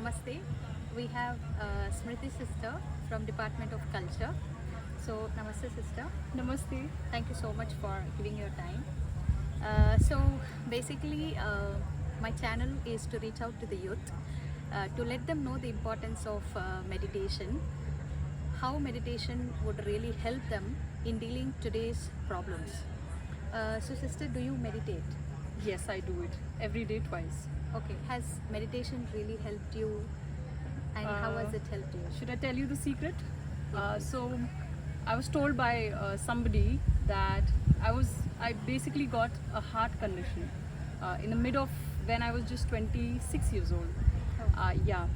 Namaste. We have Smriti sister from Department of Culture. So, Namaste sister. Namaste. Thank you so much for giving your time. Basically, my channel is to reach out to the youth, to let them know the importance of meditation, how meditation would really help them in dealing today's problems. Sister, do you meditate? Yes, I do it every day twice. Okay, has meditation really helped you, and how has it helped you? Should I tell you the secret? So, I was told by somebody that I basically got a heart condition in the mid of when I was just 26 years old. Yeah,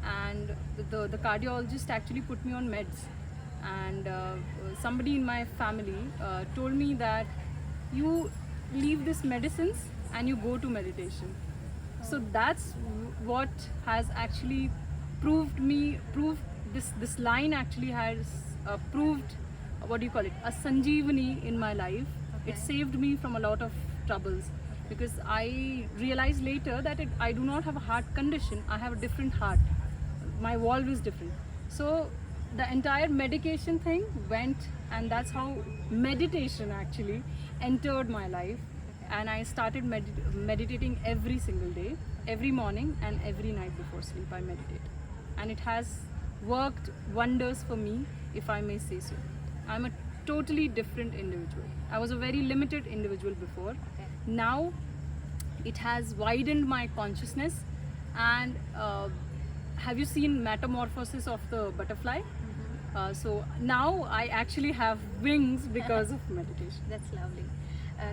and the cardiologist actually put me on meds, and somebody in my family told me that you leave this medicines and you go to meditation. So that's what has actually proved this line actually has proved, what do you call it, a sanjeevani in my life. Okay. It saved me from a lot of troubles, because I realized later that I do not have a heart condition, I have a different heart, my valve is different. So the entire medication thing went, and that's how meditation actually entered my life. And I started meditating every single day, every morning and every night before sleep I meditate. And it has worked wonders for me, if I may say so. I'm a totally different individual. I was a very limited individual before. Okay. Now it has widened my consciousness. And have you seen metamorphosis of the butterfly? So now I actually have wings because of meditation. That's lovely.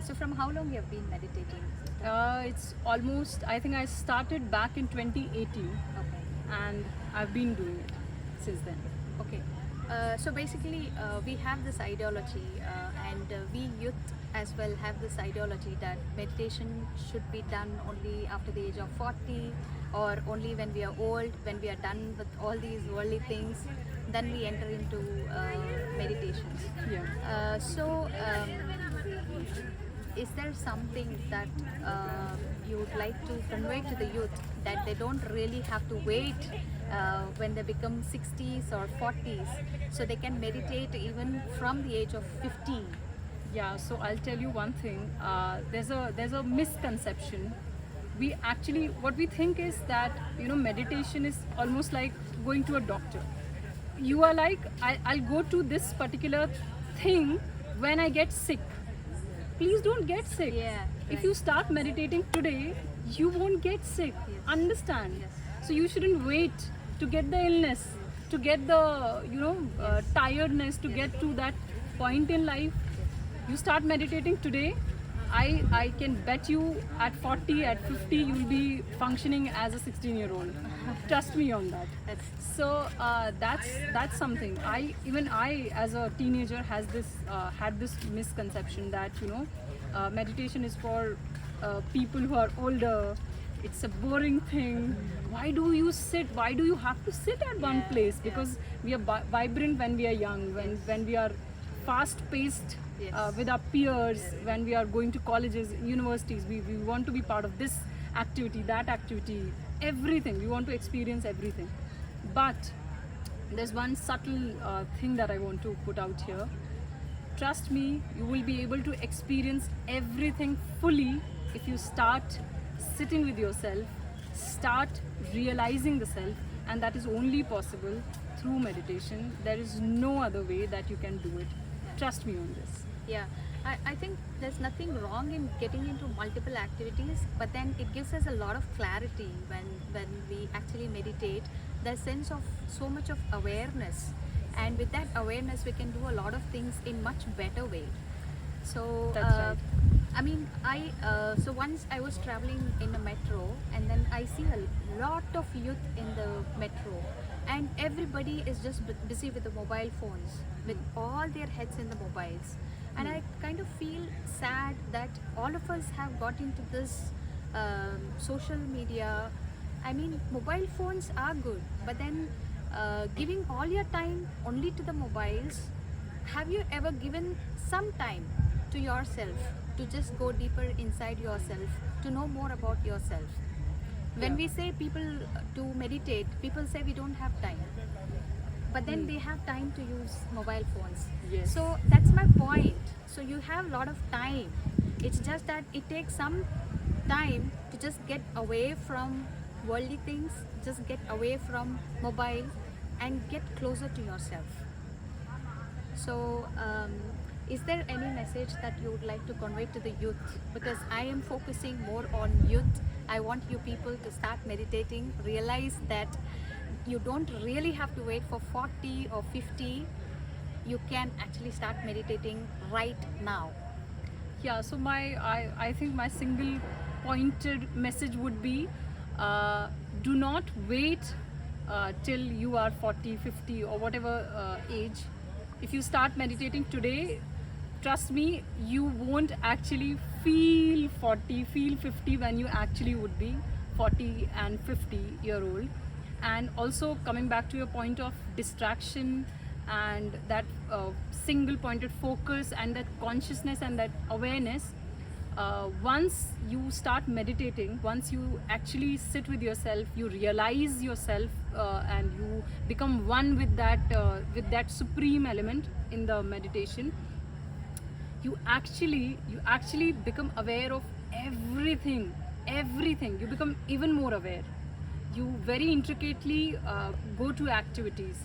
So from how long you have been meditating? It's almost, I think I started back in 2018, Okay. and I've been doing it since then. Okay. So basically, we have this ideology, and we youth as well have this ideology that meditation should be done only after the age of 40, or only when we are old, when we are done with all these worldly things, then we enter into meditations. Yeah. Is there something that you would like to convey to the youth, that they don't really have to wait when they become 60s or 40s, so they can meditate even from the age of 15? Yeah, so I'll tell you one thing. There's a misconception. We actually, what we think is that, meditation is almost like going to a doctor. You are like, I'll go to this particular thing when I get sick. Please don't get sick. Yeah, If right. you start meditating today, you won't get sick. Yes. Understand? Yes. So you shouldn't wait to get the illness, to get the tiredness, to get to that point in life. You start meditating today. I can bet you at 40, at 50, you will be functioning as a 16-year-old. Trust me on that. That's So that's something. I as a teenager had this misconception that meditation is for people who are older. It's a boring thing. Why do you sit? Why do you have to sit at one Yeah, place? yeah. Because we are vibrant when we are young. When we are fast-paced Yes. with our peers. When we are going to colleges, universities, we want to be part of this activity, that activity, everything. We want to experience everything. But there's one subtle thing that I want to put out here. Trust me, you will be able to experience everything fully if you start sitting with yourself, start realizing the self, and that is only possible through meditation. There is no other way that you can do it. Trust me on this. Yeah, I think there's nothing wrong in getting into multiple activities, but then it gives us a lot of clarity when we actually meditate. The sense of so much of awareness, and with that awareness we can do a lot of things in much better way. So That's right. I mean, so once I was traveling in a metro, and then I see a lot of youth in the metro, and everybody is just busy with the mobile phones, with all their heads in the mobiles. And I kind of feel sad that all of us have got into this social media. I mean, mobile phones are good, but then giving all your time only to the mobiles, have you ever given some time to yourself, to just go deeper inside yourself, to know more about yourself? When Yeah. we say people to meditate, people say we don't have time. But then they have time to use mobile phones. Yes. So that's my point. So you have a lot of time. It's just that it takes some time to just get away from worldly things, just get away from mobile and get closer to yourself. So, is there any message that you would like to convey to the youth? Because I am focusing more on youth. I want you people to start meditating, realize that you don't really have to wait for 40 or 50. You can actually start meditating right now. Yeah, so I think my single pointed message would be, do not wait till you are 40, 50 or whatever age. If you start meditating today, trust me, you won't actually feel 40, feel 50 when you actually would be 40 and 50-year-old. And also coming back to your point of distraction and that single pointed focus and that consciousness and that awareness, once you start meditating, once you actually sit with yourself, you realize yourself, and you become one with that supreme element in the meditation, you actually become aware of everything. You become even more aware. You very intricately go to activities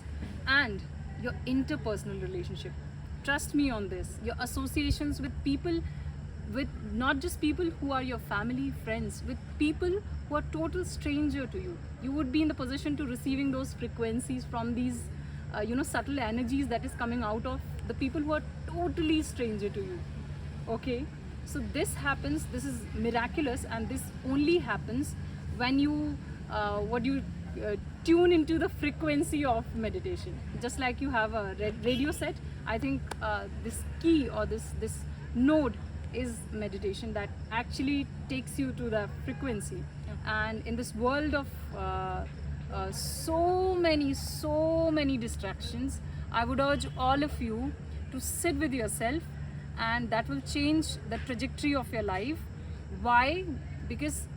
and your interpersonal relationship, trust me on this, your associations with people, with not just people who are your family, friends, with people who are total stranger to you. You would be in the position to receiving those frequencies from these subtle energies that is coming out of the people who are totally stranger to you. Okay, so this happens, this is miraculous, and this only happens when you tune into the frequency of meditation. Just like you have a radio set, I think this key or this node is meditation that actually takes you to the frequency. And in this world of so many distractions, I would urge all of you to sit with yourself, and that will change the trajectory of your life. Why? Because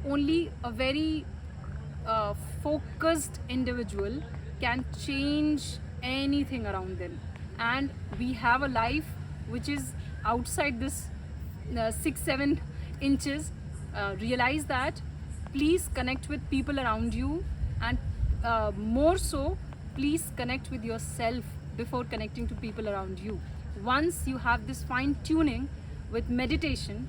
only a very focused individual can change anything around them. And we have a life which is outside this 6-7 inches. Realize that. Please connect with people around you, and more so, please connect with yourself before connecting to people around you. Once you have this fine tuning with meditation,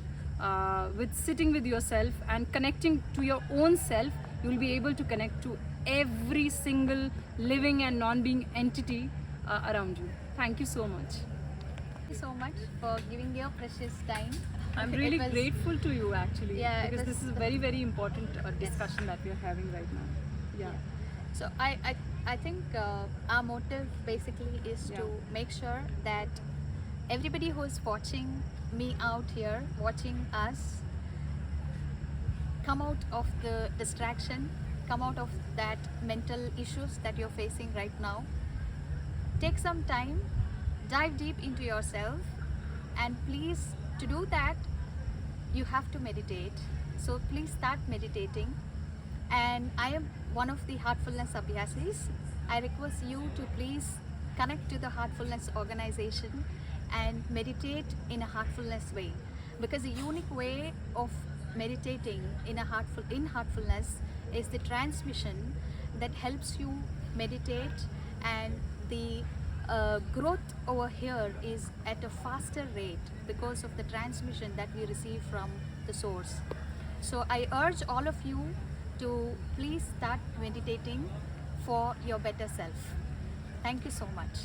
with sitting with yourself and connecting to your own self, you will be able to connect to every single living and non-being entity around you. Thank you so much. Thank you so much for giving your precious time. I'm It really was- grateful to you actually, Yeah, it because was this is a very important discussion that we are having right now. Yeah. So I think our motive basically is to make sure that everybody who is watching me out here, watching us, come out of the distraction, come out of that mental issues that you're facing right now. Take some time, dive deep into yourself, and please, to do that, you have to meditate. So please start meditating. And I am one of the Heartfulness Abhyasis. I request you to please connect to the Heartfulness organization and meditate in a heartfulness way, because the unique way of meditating in heartfulness is the transmission that helps you meditate, and the growth over here is at a faster rate because of the transmission that we receive from the source. So I urge all of you to please start meditating for your better self. Thank you so much.